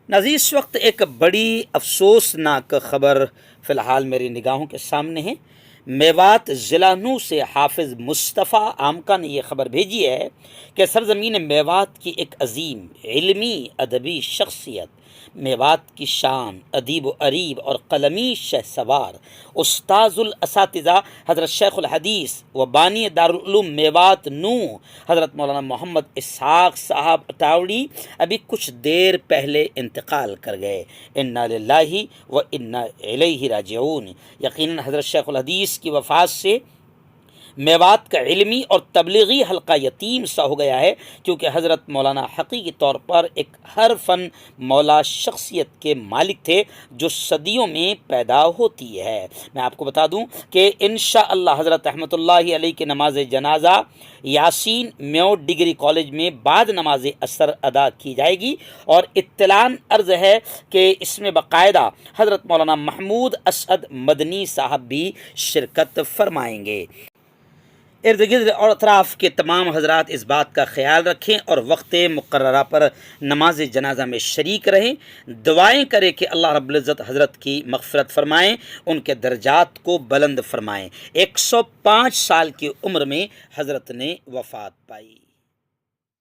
ناظرین، اس وقت ایک بڑی افسوسناک خبر فی الحال میری نگاہوں کے سامنے ہے۔ میوات ضلع نو سے حافظ مصطفیٰ آمکا نے یہ خبر بھیجی ہے کہ سرزمین میوات کی ایک عظیم علمی ادبی شخصیت، میوات کی شان، ادیب و اریب اور قلمی شہسوار، استاذ الاساتذہ حضرت شیخ الحدیث و بانی دارالعلوم میوات نو حضرت مولانا محمد اسحاق صاحب اٹاوڑی ابھی کچھ دیر پہلے انتقال کر گئے۔ انا للہ و انا الیہ راجعون۔ یقیناً حضرت شیخ الحدیث کی وفات سے میوات کا علمی اور تبلیغی حلقہ یتیم سا ہو گیا ہے، کیونکہ حضرت مولانا حقیقی طور پر ایک ہر فن مولا شخصیت کے مالک تھے جو صدیوں میں پیدا ہوتی ہے۔ میں آپ کو بتا دوں کہ انشاءاللہ حضرت رحمۃ اللہ علیہ کے نماز جنازہ یاسین میو ڈگری کالج میں بعد نماز عصر ادا کی جائے گی، اور اطلاعاً عرض ہے کہ اس میں باقاعدہ حضرت مولانا محمود اسعد مدنی صاحب بھی شرکت فرمائیں گے۔ ارد گرد اور اطراف کے تمام حضرات اس بات کا خیال رکھیں اور وقت مقررہ پر نماز جنازہ میں شریک رہیں، دعائیں کریں کہ اللہ رب العزت حضرت کی مغفرت فرمائیں، ان کے درجات کو بلند فرمائیں۔ 105 سال کی عمر میں حضرت نے وفات پائی۔